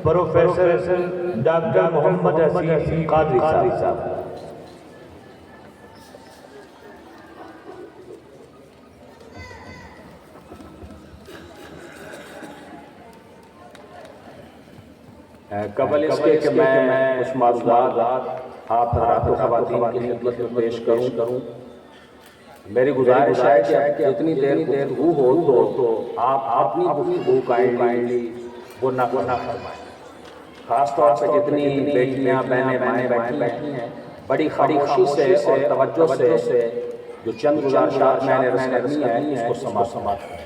Professor doctor محمد عزیز قادری صاحب۔ قبل اس کے کہ میں کچھ معروضات آپ حضرات و خواتین کی خدمت میں پیش کروں، میری گزارش ہے کہ اتنی دیر ہو تو آپ اپنی گفتگو کائنڈلی وہ نہ فرمائیں، خاص طور پہ جتنی بیٹیاں بہنیں بیٹھی ہیں بڑی خاموشی سے اور توجہ سے جو چند گزارشات میں نے رسم کرنی ہے اس کو سماعت کریں۔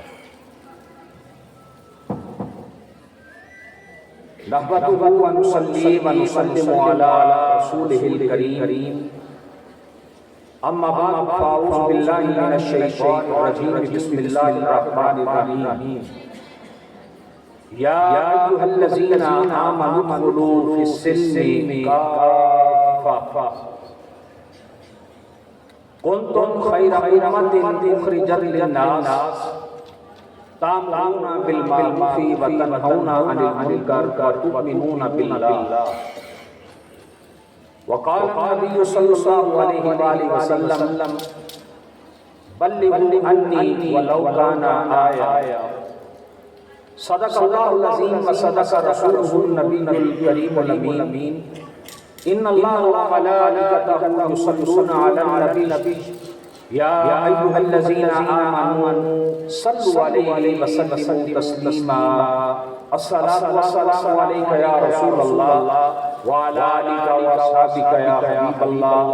نحمدہ ونصلی ونسلم علی رسولہ الکریم، اما بعد فاعوذ باللہ من الشیطان الرجیم، بسم اللہ الرحمن الرحیم۔ یا ایھا الذین آمنوا ادخلوا فی السلم کافۃ کنتم خیر امۃ اخرجت للناس تأمرون بالمعروف وتنہون عن المنکر وتؤمنون باللہ۔ وقال النبی صلی اللہ علیہ وآلہ وسلم بلغوا عنی ولو کان آیہ۔ صدق اللہ العظیم وصدق رسولہ النبی الکریم الامین۔ ان اللہ وملائکتہ یصلون علی النبی یا ایھا الذین آمنوا صلوا علیہ وسلموا تسلیما۔ الصلاۃ والسلام علیک یا رسول اللہ وعلی آلک واصحابک یا حبیب اللہ۔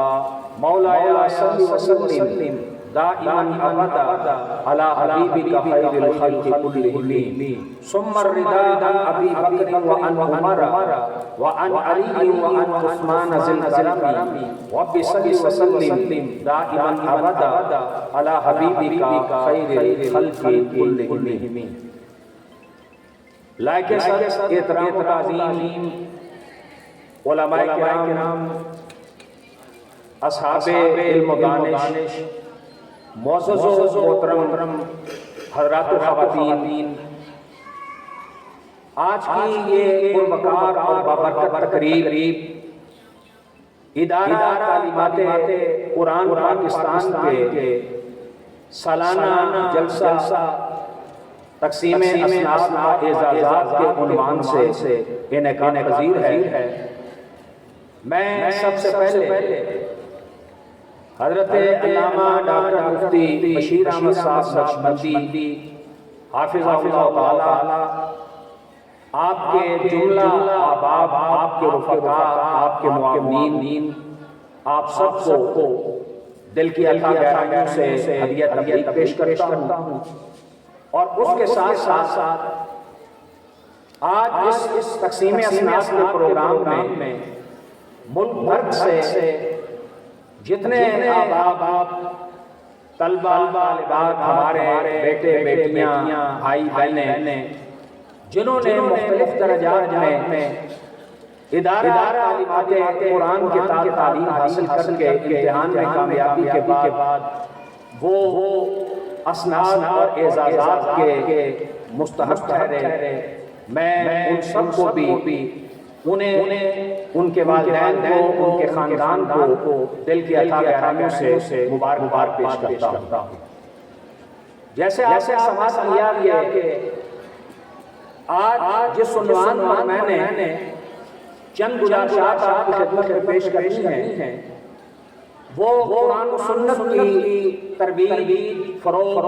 مولایا صل وسلم دائما ابدا علی حبیبک خیر الخلق کلہم۔ ثم الرداء عن ابی بکر وعن عمر وعن علی وعن عثمان ذی الکرم رب صل وسلم دائما ابدا علی حبیبک خیر الخلق کلہم۔ لائق سر احترام و تعظیم علماء کرام، اصحاب علم و دانش، معزز و محترم حضرات و خواتین، آج کی یہ پروقار اور بابرکت تقریب ادارہ تعلیمات قرآن پاکستان کے سالانہ جلسہ تقسیم اسناد و اعزازات کے عنوان سے انعقاد پذیر ہے۔ میں سب سے پہلے حضرت علامہ ڈاکٹر مفتی بشیر احمد صاحب نقشبندی حافظہ اللہ تعالی، آپ کے جملہ احباب، آپ کے رفقا، آپ کے معاونین، آپ سب کو دل کی گہرائیوں سے ہدیہ تبریک پیش کرتا ہوں۔ اور اس کے ساتھ ساتھ آج اس تقسیم اسناد کے پروگرام میں ملک بھر سے جتنے احباب، طلبہ، طالبات، ہمارے بیٹے بیٹیاں، بھائی بہنیں، جنہوں نے مختلف درجات میں ادارہ تعلیمات قرآن کے تعلیم حاصل کر کے امتحان میں کامیابی کے بعد وہ اسناد اور اعزازات کے مستحق ٹھہرے، میں ان سب کو بھی انہیں، ان کے والدین کو، ان کے خاندان کو دل کی گہرائیوں سے مبارک پیش کرتا ہوں۔ جیسے آپ سے سماعت کیا کہ آج جس عنوان پر میں نے چند گزارشات آپ کی خدمت میں پیش کرنی ہیں وہ قرآن و سنت کی تربیت، فروغ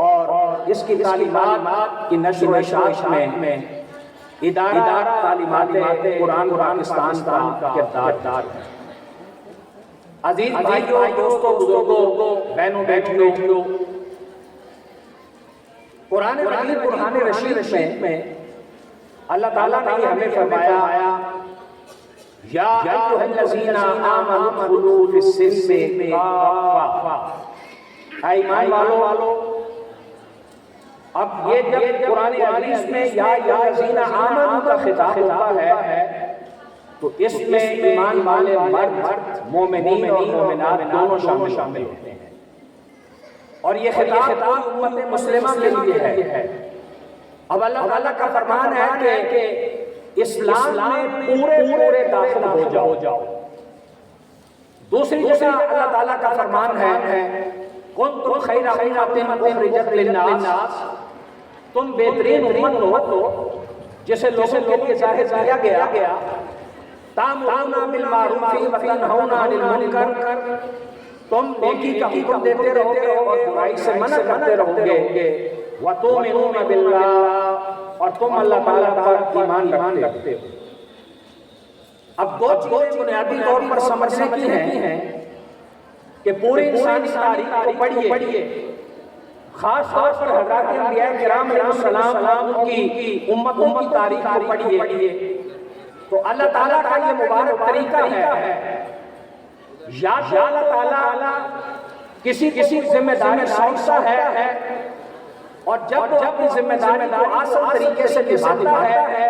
اور اس کی تعلیمات کی نشر و اشاعت میں ادارہ تعلیمات قرآن پاکستان کا کردار ہے۔ عزیز بھائیوں، دوستوں، بزرگوں، بہنوں، بیٹیوں، قرآن رشید میں اللہ تعالیٰ نے ہمیں فرمایا یا ایھا الذین آمنوا ادخلوا فی السلم کافۃ۔ اے ایمان والو، اب یہ جب قرآن حدیث میں یا ایھا الذین آمنوا کا خطاب ہوتا ہے تو اس میں ایمان والے مرد، مومنین اور مومنات دونوں شامل ہوتے ہیں، اور یہ خطاب امت مسلمہ کے لیے ہے۔ اب اللہ تعالیٰ کا فرمان ہے کہ اسلام میں پورے داخل ہو جاؤ۔ دوسری جگہ اللہ تعالیٰ کا فرمان ہے کنتم خیر امۃ اخرجت للناس، تم بہترین امت ہو جسے لوگوں کے لیے ظاہر کیا گیا، تأمرون بالمعروف وتنہون عن المنکر، تم نیکی کا حکم دیتے رہو گے اور برائی سے منع کرتے رہو گے، وتؤمنون باللہ، اور تم اللہ تعالیٰ پر ایمان رکھتے ہو۔ اب دو چیزیں بنیادی طور پر سمجھنے کی ہیں کہ پوری انسانی تاریخ کو پڑھیے، خاص طور پر حضرات انبیاء کرام علیہ السلام کی امتوں کی تاریخ کو پڑھیے، تو اللہ تعالیٰ کا یہ مبارک طریقہ ہے، یا اللہ تعالیٰ کسی ذمہ داری سونپتا ہے، اور جب وہ اپنی ذمہ داری کو آسان طریقے سے نبھاتا ہے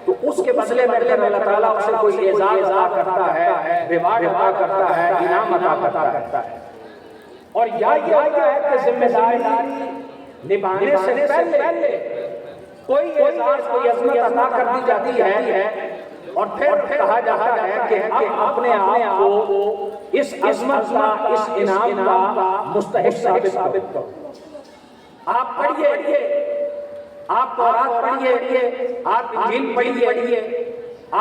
تو اس کے بدلے میں پھر اللہ تعالیٰ اسے کوئی اعزاز عطا کرتا ہے، ریوارڈ عطا کرتا ہے، انعام عطا کرتا ہے۔ اور یا یہ ہوتا ہے کہ ذمہ داری نبھانے سے پہلے کوئی اعزاز، کوئی عظمت عطا کر دی جاتی ہے، اور پھر کہا جاتا ہے کہ اب اپنے آپ کو اس عظمت کا، اس انعام کا مستحق ثابت کرو۔ آپ پڑھیے، آپ تورات پڑھیے، آپ انجیل پڑھیے،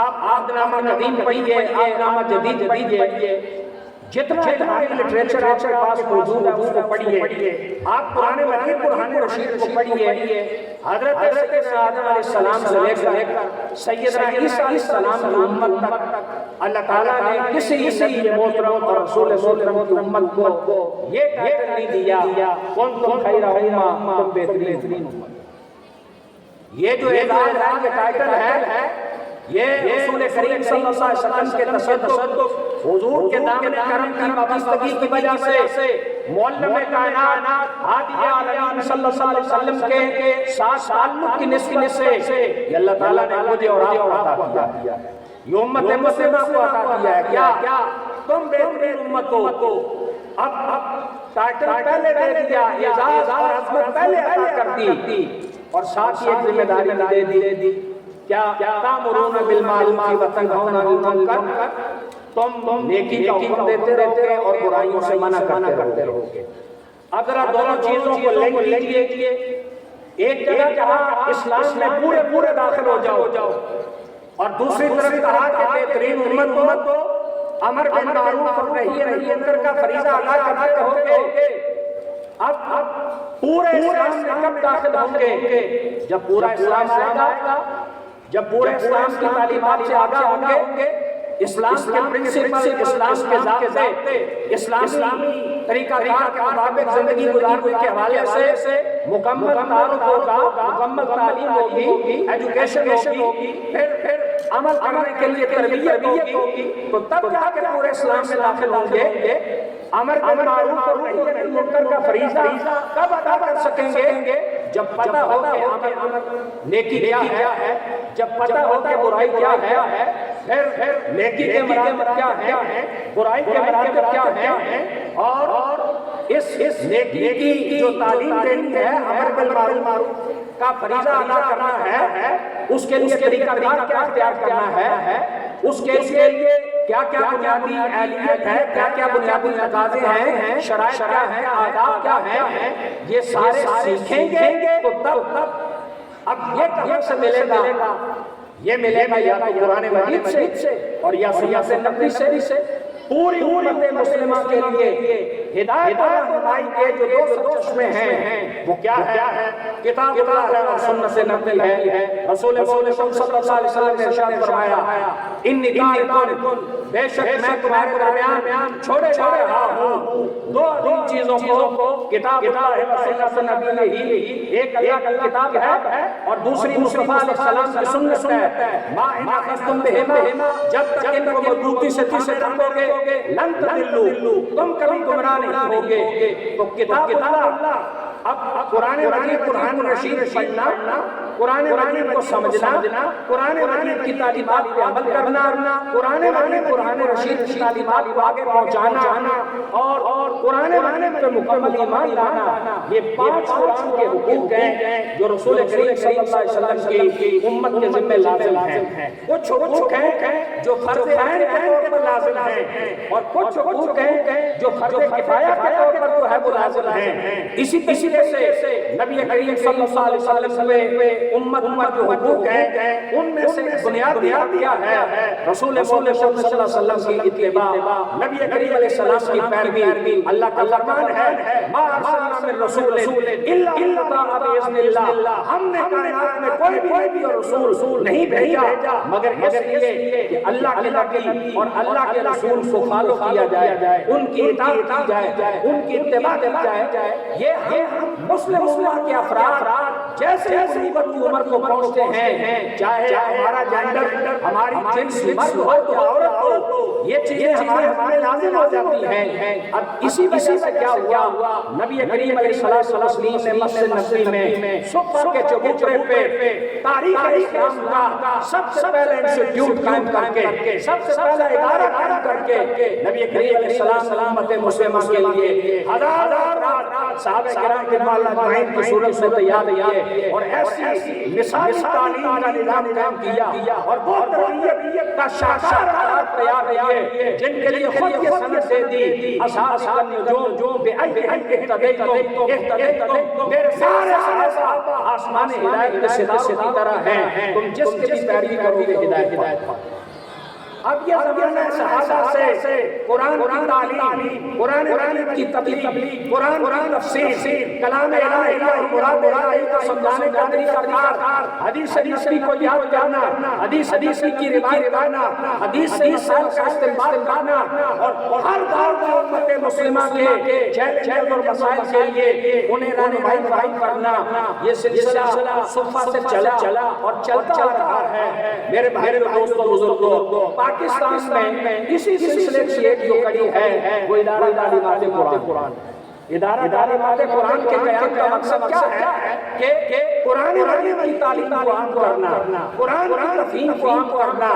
آپ عہد نامہ قدیم پڑھیے، عہد نامہ جدید پڑھیے، جتنا لٹریچر آپ کے پاس موجود ہے اس کو پڑھیے، آپ قرآن مجید، قرآن رشید کو پڑھیے، حضرت سیدنا آدم علیہ السلام سے لے کر سیدنا عیسیٰ علیہ السلام کی امت تک اللہ تعالیٰ نے کسی نبی محترم اور رسول محترم کی امت کو یہ ٹائٹل نہیں دیا کنتم خیر امہ، تم بہترین امت۔ یہ جو اعزاز ہے، یہ ٹائٹل ہے، یہ رسول کریم صلی اللہ علیہ وسلم کے تصدق، حضور کے دامن کرم کی وابستگی کی وجہ سے، معلم کائنات ہادی عالمین صلی اللہ علیہ وسلم کے ساتھ تعلق کی نسبت سے یہ اللہ تعالیٰ نے مجھے اور آپ کو عطا کیا ہے، یہ امت مسلمہ کو عطا کیا ہے۔ کیا تم بہترین امت ہو؟ اب ٹائٹل پہلے دے دیا، اعزاز اور عظمت پہلے عطا کر دی، اور ساتھ ہی ایک ذمہ داری دے دی، کیا تأمرون بالمعروف وتنہون عن المنکر، تم نیکی کا حکم دیتے رہو گے اور برائیوں سے منع کرتے رہو گے۔ اب ذرا دونوں چیزوں کو لنک لیجئے، ایک جگہ کہا اسلام میں پورے داخل ہو جاؤ، اور دوسری طرف کہا کہ بہترین امت ہو، امر بالمعروف اور نہی عن المنکر کا فریضہ ادا کرتے رہو گے۔ اب پورے اسلام میں کب داخل ہوں گے؟ جب پورا اسلام آئے گا، جب پورے اسلام کی تعلیمات سے آگاہ ہوں گے، اسلام کے پرنسپل، اسلام کے ضابطے، اسلامی طریقہ کار کے مطابق زندگی گزارنے کے حوالے سے مکمل تعارف ہوگا، مکمل تعلیم ہوگی، ایجوکیشن ہوگی، پھر عمل کرنے کے لیے تربیت ہوگی، تو تب جا کے پورے اسلام میں داخل ہوں گے۔ امر بالمعروف اور نہی عن المنکر کا فریضہ کب ادا کر سکیں گے؟ جب پتہ ہو کہ امر نیکی کیا ہے، جب پتہ ہو کہ برائی کیا ہے، پھر نیکی کے مراتب کیا ہے، برائی کے مراتب کیا ہے، اور اس نیکی کی جو تعلیم دینی ہے، امر بالمعروف کا فریضہ ادا کرنا ہے، اس کے لیے طریقہ کار کیا اختیار کرنا ہے، اس کے لیے کیا بنیادی اہلیت ہے، کیا بنیادی تقاضے ہیں، شرائط کیا ہیں، آداب کیا ہیں، یہ سارے سیکھیں گے تو تب اب یہ کہاں سے ملے گا؟ یہ ملے گا یا تو قرآن مجید سے اور یا سنت نبوی سے۔ پوری امت مسلمہ کے لیے ہدایت اور رہنمائی کے جو دو سرچشمے ہیں وہ کیا ہے؟ کتاب اللہ ہے اور سنت نبوی ہے۔ رسول صلی اللہ علیہ وسلم نے ارشاد فرمایا انی تارک، بے شک میں تمہارے درمیان چھوڑے جا رہا ہوں دو عظیم چیزوں کو، کتاب اللہ اور سنت نبوی ہی، ایک اللہ کی کتاب ہے اور دوسری مصطفیٰ علیہ السلام کی سنت ہے۔ ما ان اخذتم بہما، جب تک ان کو مضبوطی سے تھامے رکھو گے لن تضلوا، تم کبھی گمراہ نہیں ہوگے۔ تو کتاب اللہ اب قرآن مجید قرآن رشید پڑھنا، قرآن مجید کو سمجھنا، قرآن مجید کی تعلیمات پہ عمل کرنا، قرآن مجید قرآن رشید کی تعلیمات کو آگے پہنچانا اور قرآن مجید پہ مکمل ایمان لانا، یہ 5 قرآن کے حقوق ہیں جو رسول کریم صلی اللہ علیہ وسلم کی امت کے ذمہ لازم ہیں۔ کچھ حقوق ہیں جو فرض عین کے طور پر لازم ہیں اور کچھ حقوق ہیں جو فرض کفایہ کے طور پر جو ہے وہ لازم ہیں۔ اسی طریقے سے نبی کریم صلی اللہ علیہ وسلم پہ امت جو حقوق ہیں ان میں سے بنیادی کیا ہے؟ رسول صلی اللہ علیہ وسلم کی اتباع، نبی کریم علیہ السلام کی پیروی۔ اللہ کا فرمان ہے ما ارسلنا من رسول الا یطاع باذن اللہ، ہم نے کائنات میں کوئی بھی رسول نہیں بھیجا مگر اس لیے کہ اللہ کے نبی اور اللہ کے رسول کو فالو کیا جائے، ان کی اطاعت کی جائے، ان کی اتباع کی جائے۔ یہ ہم مسلم امت کے افراد جیسے مصیبت کی عمر کو پہنچتے ہیں، چاہے ہمارا جینڈر، ہماری جنس مرد ہو یا عورت ہو، یہ چیزیں ہمارے لازم ہو جاتی ہیں۔ اب اسی وجہ سے کیا ہوا؟ نبی کریم علیہ الصلوۃ والسلام نے مسجد نبوی میں صفا کے چبوترے پہ تاریخ اسلام کا سب سے پہلا انسٹیٹیوٹ قائم کر کے، سب سے پہلا ادارہ قائم کر کے نبی کریم علیہ السلام امت مسلمہ کے لیے ہزار صحابہ کرام کے مال اجمعین کی صورت میں تیار کیے اور ایسی مثالی تعلیم کا نظام قائم کیا اور بہت تربیت کا شاہکار تیار کیے جن کے لیے خود یہ سند دے دی اصحاب النجوم بأي اهتديتم، میرے سارے صحابہ آسمان ہدایت کے ستاروں کی طرح ہیں، تم جس کی بھی پیروی کرو گے ہدایت پاؤ۔ اب یہ زمانہ صحابہ سے قرآن کی تعلیم، قرآن مجید کی تبلیغ، قرآن کی تفسیر، کلام الہی اور مراد الہی کو سمجھانے کا طریقہ کار، حدیث نبوی کو یاد کرنا، حدیث کی روایت کرنا، حدیث سے مسائل کا استنباط کرنا اور ہر دور میں امت مسلمہ کے چیلنج اور مسائل کے لیے انہیں رہنمائی فراہم کرنا، یہ سلسلہ صفا سے چلا اور چلتا آ رہا ہے۔ میرے بھائی دوستو بزرگو، پاکستان میں اسی سلسلے کی ایک جو کڑی ہے وہ ادارہ تعلیمات قرآن۔ ادارہ تعلیمات قرآن کے قیام کا مقصد کیا ہے کہ قرآن مجید کی تعلیم کو عام کرنا، قرآن کی تفہیم کو عام کرنا،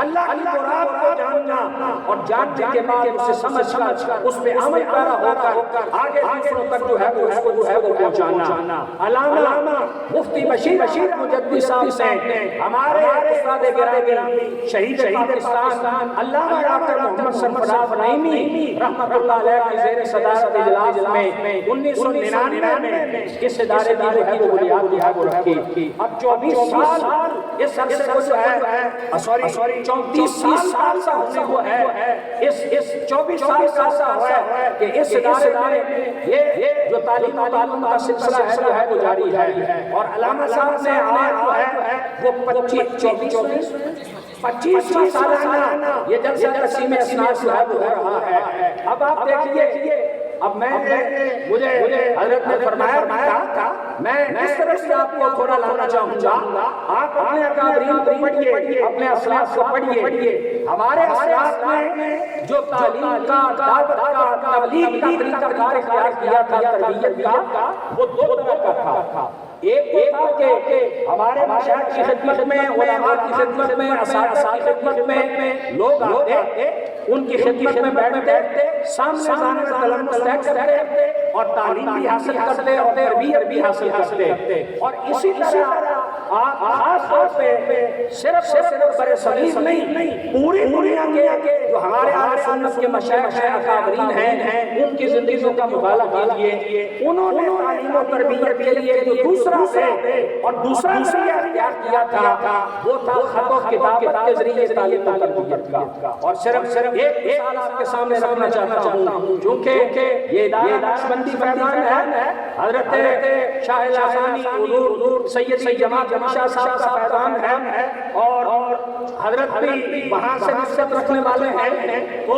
اللہ کی مراد کو جاننا اور جاننے کے بعد اسے سمجھ کر اس پہ عمل پیرا ہو کر آگے دوسروں تک جو ہے وہ اس کو پہنچانا۔ علامہ مفتی بشیر مجددی صاحب سے ہمارے استاد گرامی شہید پاکستان علامہ ڈاکٹر محمد سرفراز نعیمی رحمۃ اللہ علیہ کی زیر صدارت اجلاس میں 1999 میں اس ادارے کی جو ہے وہ بنیاد رکھی۔ اب 24 سال اس عرصے کو جو ہے 34 سال کا ہونے کو ہے، اس 24 سال کا عرصہ ہوا ہے کہ اس ادارے میں یہ جو تعلیم و تعلم کا سلسلہ ہے جو ہے وہ جاری ہے اور علامہ صاحب نے آج جو ہے وہ 25 سالانہ یہ جلسہ تقسیم اسناد جو ہے وہ ہو رہا ہے۔ اب آپ دیکھیے، اب مجھے حضرت نے فرمایا تھا میں اس طرح سے آپ کو تھوڑا لانا چاہوں گا، آپ اپنے اکابرین کو پڑھیے، اپنے اسلاف کو پڑھیے۔ ہمارے اسلاف نے جو تعلیم کا، دعوت کا، تبلیغ کا طریقہ کار اختیار کیا تھا تربیت کا، وہ 2 طرح کا تھا۔ ایک تھا کہ ہمارے مشائخ کی خدمت میں، علماء کی خدمت میں، اساتذہ کی خدمت میں لوگ آتے، ان کی خدمت میں بیٹھتے، سامنے تلمس کرتے اور تعلیم بھی حاصل کرتے اور تربیت بھی حاصل کرتے۔ اور اسی طرح آپ خاص طور پہ صرف بر صغیر نہیں، پوری دنیا کے جو ہمارے اہل سنت کے مشائخ ہیں، اکابرین ہیں، ان کی زندگیوں کا مطالعہ کیجیے۔ انہوں نے تعلیم و تربیت کے لیے جو دوسرا ذریعہ اختیار کیا تھا وہ تھا خط و کتابت کے ذریعے تعلیم و تربیت کا۔ اور صرف ایک مثال آپ کے سامنے رکھنا چاہتا ہوں، چونکہ یہ ادارہ نقشبندی فیضان ہے، حضرت شاہ لاسانی حضور سید جماعت شاہ صاحب کا فیضان ہے اور حضرت بھی وہاں سے نسبت رکھنے والے ہیں، وہ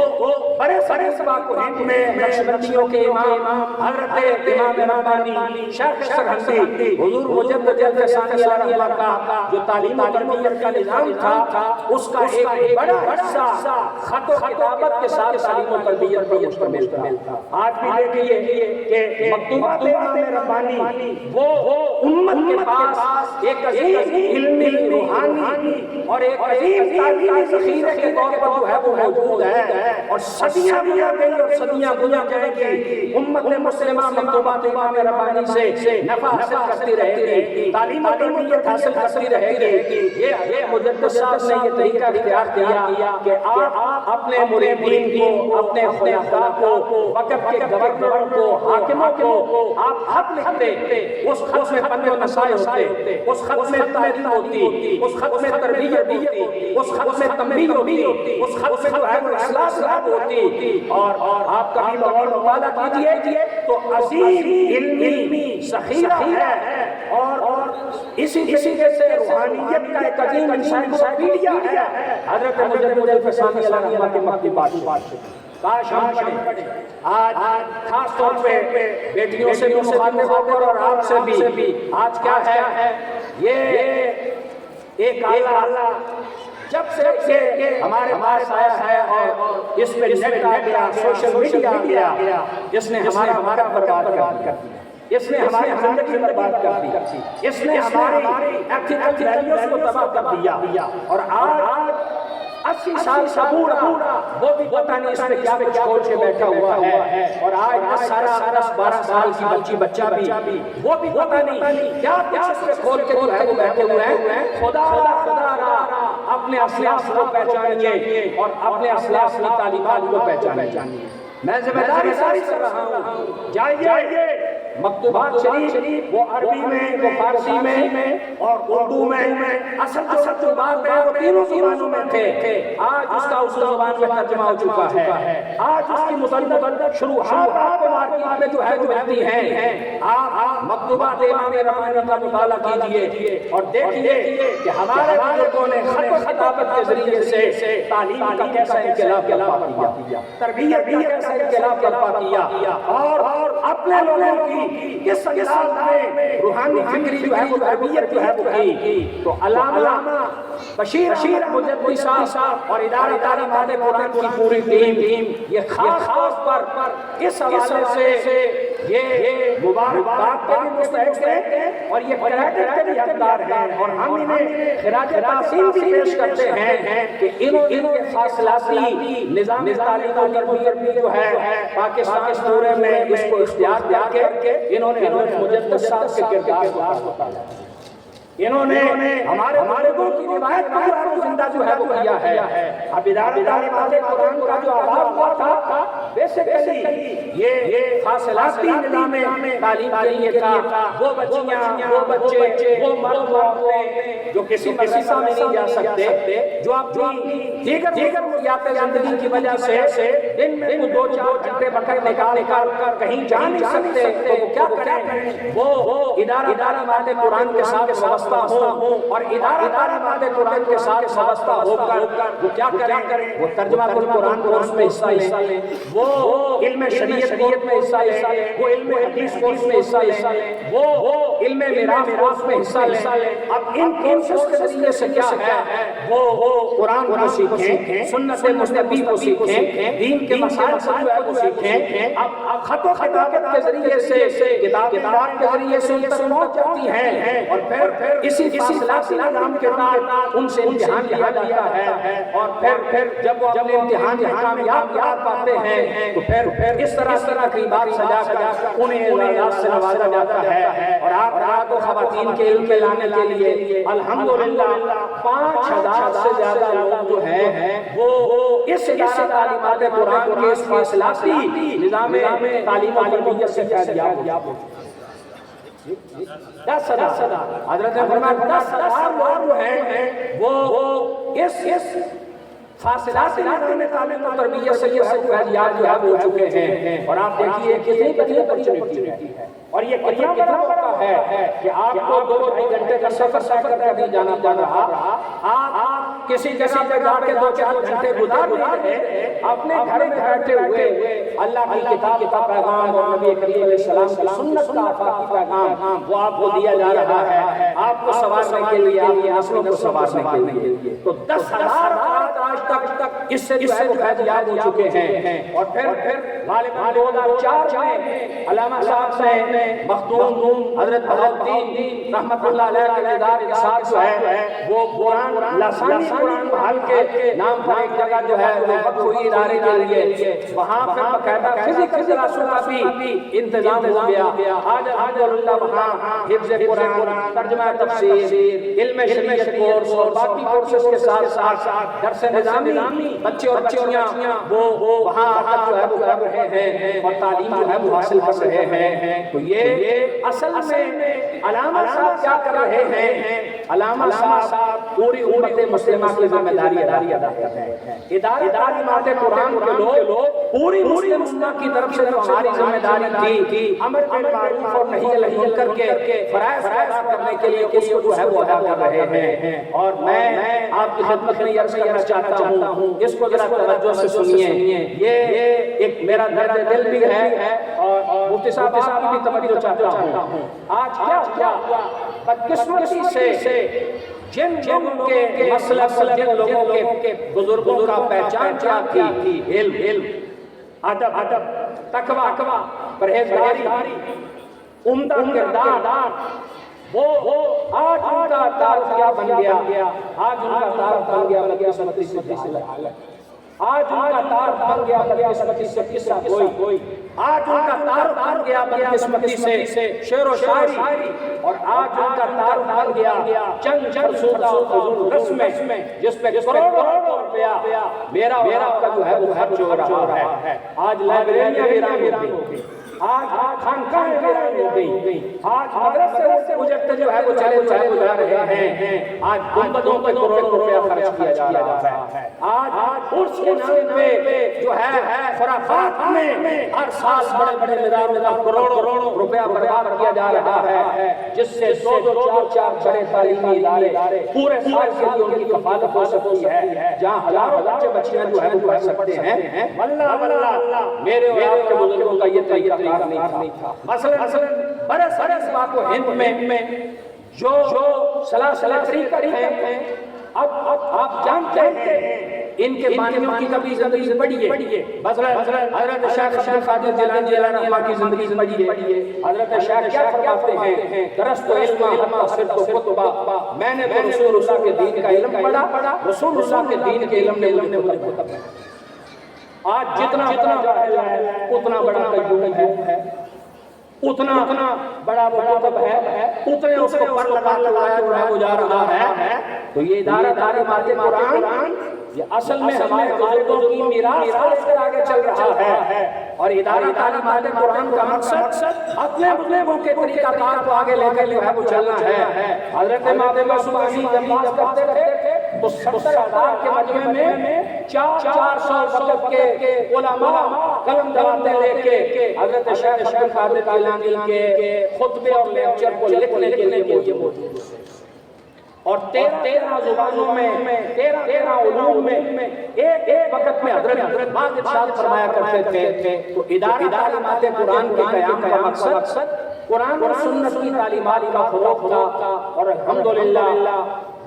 بڑے پاک و ہند میں نقشبندیوں کے امام حضرت امام ربانی شیخ سرہندی حضور مجدد ثانی علیہ رحمہ کا جو تعلیم و تربیت کا نظام تھا اس کا ایک بڑا حصہ خط و کتابت کے ساتھ تعلیم و تربیت پر مشتمل تھا۔ آج بھی دیکھیے کہ مکتوبات امام ربانی وہ امت کے پاس ایک عظیم علمی روحانی اور ایک عظیم تعلیمی ذخیرے کے طور پر جو ہے وہ موجود ہے، اور صدیاں بھی آ گئی اور صدیاں گزر جائیں گی، امت مسلمہ مکتوبات امام ربانی سے نفع حاصل کرتی رہے گی، تعلیم و تربیت حاصل کرتی رہے گی۔ یہ مجدد صاحب نے یہ طریقہ اختیار کیا کہ آپ اپنے مریدین کو، اپنے خلفاء کو، وقت کے گورنروں کو، حاکموں کو آپ خط لکھتے، اس خط میں پند و نصائح ہوتے، اس خط میں تعلیم ہوتی، اس خط میں تربیت ہوتی، اس خط میں تنبیہ ہوتی، اس خط میں جو ہے وہ اصلاح ہوتی، اور آپ کبھی بغور مطالعہ کیجئے تو عظیم علمی ذخیرہ ہے، اور اسی طریقے سے روحانیت کا ایک عظیم انسائکلوپیڈیا ہے حضرت مجدد ثانی علیہ رحمہ کے مکتوبات سے۔ کاش ہم پڑھیں۔ آج خاص طور پہ بیٹیوں سے بھی مخاطب ہو کر اور آپ سے بھی، آج کیا ہے، یہ ایک آلہ جب سے ہمارے پاس آیا ہے اور اس پہ نیٹ آ گیا، سوشل میڈیا آ گیا، اس نے ہمارا وقت برباد کر دیا، اس نے ہماری زندگی برباد کر دی، اس نے ہماری ایتھیکل ویلیوز کو تباہ کر دیا، اور آج 80 سال کا بوڑھا وہ بھی پتہ نہیں اس میں کیا کچھ کھول کے بیٹھا ہوا ہے، اور آج 10-12 سال کی بچہ بھی وہ بھی پتہ نہیں کیا کچھ اس میں کھول کے جو ہے وہ بیٹھے ہوئے ہیں۔ خدا را اپنے اسلاف کو پہچانیے اور اپنے اسلاف کی تعلیمات کو پہچانیے۔ میں ذمہ داری کر رہا ہوں، جائیے مکتوبات شریف وہ عربی میں، وہ فارسی میں اور اردو میں، اصل جو بات ہے وہ تینوں زبانوں میں تھے، آج اس کا اس زبان میں ترجمہ ہو چکا ہے، آج اس کی متعدد شروحات آپ کو مارکیٹ میں جو ہے وہ ملتی ہیں۔ آپ مکتوبات امام ربانی کا مطالعہ کیجئے اور دیکھیے کہ ہمارے بزرگوں نے خط و خطابت کے ذریعے سے تعلیم کا کیسا انقلاب برپا کیا، تربیت کا کیسا انقلاب برپا کیا، اور اپنے لوگوں کی کس انداز میں روحانی فکری جو ہے وہ تربیت جو ہے وہ کی۔ تو علامہ بشیر مجدد صاحب اور ادارہ تعلیمات قرآن کی پوری ٹیم یہ خاص طور پر اس حوالے سے یہ مبارکباد کے بھی مستحق ہیں اور یہ کریڈٹ کے بھی حقدار ہیں، اور ہم انہیں خراج تحسین بھی پیش کرتے ہیں کہ انہوں نے فاصلاتی نظام تعلیم و تربیت جو ہے پاکستان پورے میں اس کو اختیار کر کے انہوں نے مجدد صاحب کے کردار کو بتایا، انہوں نے ہمارے بزرگوں کی روایت کو جو ہے وہ زندہ جو ہے وہ کیا ہے۔ اب ادارہ تعلیمات قرآن کا جو آغاز ہوا تھا بیسیکلی یہ فاصلاتی نظام تعلیم کے لیے تھا، وہ بچیاں، وہ بچے، وہ مرد و عورتیں جو کسی مدرسہ میں نہیں جا سکتے، جو اپنی دیگر مریات زندگی کی وجہ سے دن میں 2-4 گھنٹے وقت نکال کر کہیں جا نہیں سکتے، تو وہ کیا کریں، وہ ادارہ تعلیمات قرآن کے ساتھ وابستہ ہوں، اور ادارہ تعلیمات قرآن کے ساتھ وابستہ ہو کر وہ کیا کریں، وہ ترجمہ قرآن کورس میں حصہ لیں، وہ علم شریعت میں حصہ لیں، وہ علم حدیث کورس میں حصہ لیں، وہ علم میراث کورس میں حصہ لیں۔ اب ان کورسز کے ذریعے سے کیا ہے، وہ قرآن کو سیکھیں، سنت مصطفی کو سیکھیں، دین کے مسائل کو جو ہے وہ سیکھیں۔ اب خط و خطابت کے ذریعے سے کتاب کے ذریعے سے ان تک پہنچ جاتی ہیں، اور پھر اسی فاصلاتی نظام کے تحت ان سے امتحان لیا جاتا ہے، اور پھر جب وہ اپنے امتحان میں کامیاب پاتے ہیں تو پھر اس طرح تقریبات سجا کر انہیں اعزاز سے نوازا جاتا ہے۔ اور آپ رات و خواتین کے علم میں لانے کے لیے الحمدللہ 5000 سے زیادہ لوگ جو ہیں وہ اس ادارہ تعلیمات قرآن کے اس فاصلاتی نظام تعلیم و تربیت سے فیضیاب ہو چکے ہیں۔ 10,000 حضرت نے فرمایا 10,000 لوگ جو ہیں وہ اس فاصلاتی نظام تعلیم و تربیت سے یہ فیضیاب جو ہے ہو چکے ہیں، اور آپ دیکھیے کتنی بڑی اپرچونٹی ہے، اور یہ کتنا بڑا ہے کہ آپ کو 2-2 گھنٹے کا سفر کر کے بھی جانا پڑ رہا، آپ کسی جگہ پہ جا کے 2-4 گھنٹے گزار رہے ہیں، اپنے گھر میں بیٹھے ہوئے اللہ کی کتاب کا پیغام اور نبی کریم علیہ السلام کی سنت کا آفاقی پیغام وہ آپ کو دیا جا رہا ہے، آپ کو سنوارنے کے لیے، آپ کی نسلوں کو سنوارنے کے لیے۔ تو 10,000 آج تک اس سے جو ہے وہ فیضیاب ہو چکے ہیں۔ اور پھر غالباً 2004 میں علامہ صاحب نے مخدوم حضرت بہاؤالدین رحمت اللہ علیہ کے ادارے کے ساتھ جو ہے وہ قرآن لسانی قرآن حل کے نام پر ایک جگہ جو ہے وہ وقف ہوئی ادارے کے لیے، وہاں پر باقاعدہ فزیکل کلاسوں کا بھی انتظام ہو گیا۔ آج الحمدللہ وہاں حفظ قرآن، ترجمہ تفسیر، علم شریعت کورس اور باقی کورسز کے ساتھ ساتھ درس نظامی بچے اور بچیاں وہ وہاں آ کر جو ہے وہ کر رہے ہیں اور تعلیم جو ہے وہ حاصل کر رہے ہیں۔ تو یہ اصل میں علامہ صاحب کیا کر رہے ہیں؟ علامہ صاحب پوری امت مسلمہ کی ذمہ داری ادا کر رہے ہیں۔ ادارہ تعلیمات قرآن کے لوگ پوری مسلم امت کی طرف سے ہماری ذمہ داری تھی، امر بالمعروف اور نہی عن المنکر کے فرائض ادا کرنے کے لیے اس کو جو ہے وہ ادا کر رہے ہیں۔ اور میں آپ کی خدمت میں عرض کرنا چاہتا ہوں، اس کو ذرا توجہ سے سنیے، یہ ایک میرا درد دل بھی ہے اور مفتی صاحب کی بھی توجہ چاہتا ہوں۔ آج کیا ہوا؟ بدقسمتی سے جن لوگوں کے مسلک اور جن لوگوں کے بزرگوں کا پہچان کیا تھی، علم، ادب، تقوی، پرہیزگاری، عمدہ کردار، وہ آج ان کا تعارف کیا بن گیا؟ آج ان کا تعارف بن گیا بدقسمتی سے جہالت، آج ان کا تعارف بن گیا بدقسمتی سے قصہ گوئی، آج ان کا تعارف بن گیا بدقسمتی سے شعر و شاعری، اور آج ان کا تعارف بن گیا چند فرسودہ و فضول رسمیں جس پہ کروڑوں روپیہ میرا اور آپ کا جو ہے وہ خرچ ہو رہا ہے۔ آج لائبریریاں ویران ہو گئی، آج خانقاہیں ویران ہو گئی، آج مدرسے سے گزرتے جو ہے وہ چلے جا رہے ہیں، آج گنبدوں پہ کروڑوں روپیہ خرچ کیا جا رہا ہے، آج عرس کے نام پہ جو ہے خرافات میں ہر سال بڑے مقدار کروڑوں روپیہ برباد کیا جا رہا ہے، جس سے 2-4 بڑے تعلیمی ادارے پورے سال کے لیے ان کی کفالت ہو سکتی ہے، جہاں ہزاروں بچے بچیاں جو ہے وہ پڑھ سکتے ہیں۔ واللہ میرے اور آپ کے بزرگوں کا یہ طریقہ کار نہیں تھا۔ مثلا برس واقع ہند میں جو سلاسل طریقہ ہیں، اب آپ جانتے ہیں ان کے بانیوں کی کبھی زندگی بڑی ہے۔ مثلا حضرت شیخ عبد القادر جیلانی رحمہ کی زندگی بڑی ہے۔ حضرت شیخ کیا فرماتے ہیں؟ درست علم حتی صرف خطبہ، میں نے تو رسول اللہ کے دین کا علم پڑھا، رسول اللہ کے دین کے علم نے مجھے خطبہ پڑھا۔ آج جتنا جاہل ہے اتنا بڑا قیوم ہے، اتنا بڑا وہ مطلب ہے، اتنے اس کو پر لگا جو جا رہا ہے۔ تو یہ ادارہ تعلیمات قرآن یہ اصل میں ہمارے بزرگوں کی میراث اس سے آگے چل رہا ہے، اور ادارہ تعلیمات قرآن کا مقصد اپنے بزرگوں کے طریقہ کار کو آگے لے کر جو ہے وہ چلنا ہے۔ حضرت امام سبحانی جب بات کرتے تھے تو 70,000 کے مجمع میں 400 وقت کے علماء قلم دراتے لے کے حضرت شیخ عبد القادر جیلانی کے خطبے اور لیکچر کو لکھنے کے لیے موجود تھے، اور 13 زبانوں میں 13 علوم میں ایک وقت میں حضرت بعض ارشاد فرمایا کرتے تھے۔ تو ادارہ تعلیمات قرآن کے قیام کا مقصد قرآن اور سنت کی تعلیمات کا فروغ تھا، اور الحمدللہ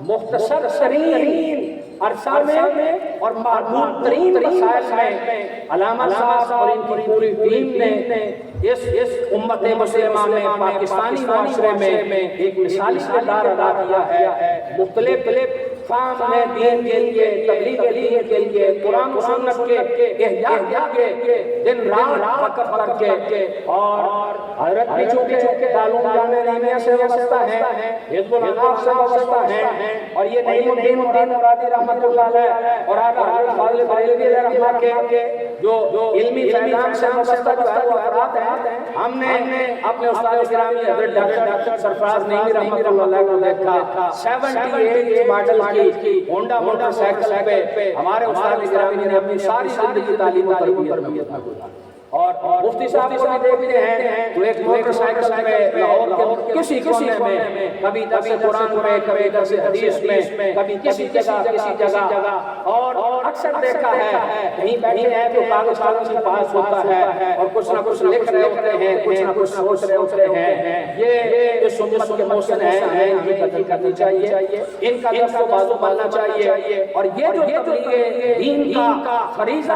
مختصر ترین عرصہ میں اور محدود ترین مسائل میں علامہ صاحب اور ان کی پوری ٹیم نے اس امت مسلمہ میں پاکستانی معاشرے میں ایک مثالی کردار ادا کیا ہے۔ مختلف کام میں دین کے لیے، تبلیغ کے لیے، قرآن و سنت کے احیاء کے دن رات وقف کر کے، اور حضرت بھی چونکہ تعلق جامعہ نعیمیہ سے وابستہ ہیں، حزب الاناف سے وابستہ ہیں، اور یہ نعیم الدین مرادی رحمت اللہ علیہ اور حضرت فاضل بریلوی رحمہ کے جو علمی فیضان سے وابستہ جو ہے وہ افراد ہیں، ہم نے اپنے استاد گرامی حضرت ڈاکٹر سرفراز نعیمی رحمت اللہ علیہ کو دیکھا 78 ماڈل کی ہونڈا موٹر سائیکل پہ ہمارے استاد گرامی نے اپنی ساری زندگی تعلیم و تربیت میں گزاری۔ اور مفتی صاحب کو بھی دیکھتے ہیں تو ایک موٹر سائیکل میں لاہور کے کسی کونے میں کبھی درس قرآن میں، کبھی درس حدیث میں، کبھی کسی جگہ اور اکثر دیکھا ہے کہیں بیٹھے ہیں تو کاغذ کے پاس ہوتا ہے اور کچھ نہ کچھ لکھ رہے ہوتے ہیں، کچھ نہ کچھ سوچ رہے ہوتے ہیں۔ یہ اس امت کے محسن ہیں، ہمیں ان کی قدر کرنی چاہیے، ان کا دست و بازو بننا چاہیے۔ اور یہ جو تبلیغ دین کا فریضہ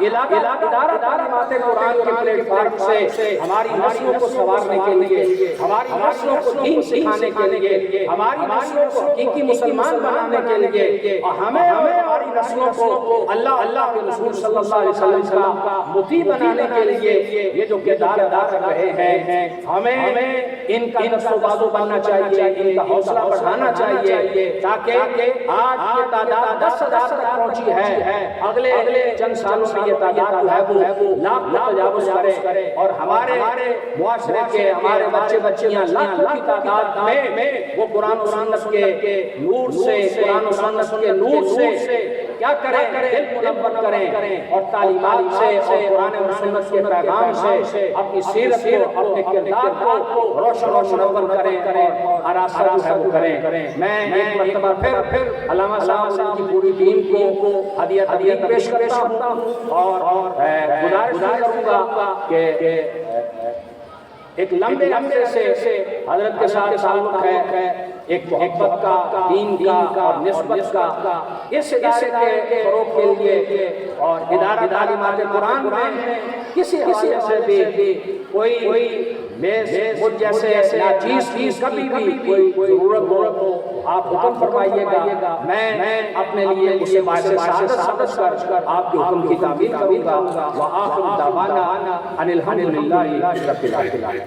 ادارہ تعلیمات قرآن کے پلیٹ فارم سے ہماری نسلوں کو سنوارنے کے لیے، ہماری نسلوں کو دین سکھانے کے لیے، ہماری نسلوں کو حقیقی مسلمان بنانے کے لیے، اور ہمیں ہماری نسلوں کو اللہ کے رسول صلی اللہ علیہ وسلم کا مطیع بنانے کے لیے یہ جو کردار ادا کر رہے ہیں، ہمیں ان کا دست و بازو بننا چاہیے، ان کا حوصلہ بڑھانا چاہیے، تاکہ آج یہ تعداد 10,000 تک پہنچی ہے، اگلے چند سالوں میں یہ تعداد جو ہے وہ لاکھ تجاوز کرے اور ہمارے معاشرے کے ہمارے بچے بچیاں لاکھوں کی تعداد میں وہ قرآن و سنت کے نور سے، قرآن و سنت کے نور سے کیا کریں، دل منور کریں اور تعلیمات سے اور قرآن و سنت کے پیغام سے اپنی سیرت کو، اپنے کردار کو روشن و منور کریں اور آراستہ ہے وہ کریں۔ میں ایک مرتبہ پھر علامہ صاحب کی پوری ٹیم کو ہدیہ پیش کرتا ہوں اور گزارش کروں گا کہ ایک لمبے عرصے سے حضرت کے ساتھ تعلق ہے، ایک محبت کا، دین کا اور نسبت کا، اس ادارے کے فروغ کے لیے اور ادارہ تعلیمات قرآن میں کسی حوالے سے بھی کوئی مجھ جیسے ناچیز کبھی بھی کوئی ضرورت ہو آپ حکم فرمائیے گا، میں اپنے لیے اسے باعث سعادت کر آپ کے حکم کی تعمیل کروں گا۔ وآخر دعوانا ان الحمدللہ رب العالمین۔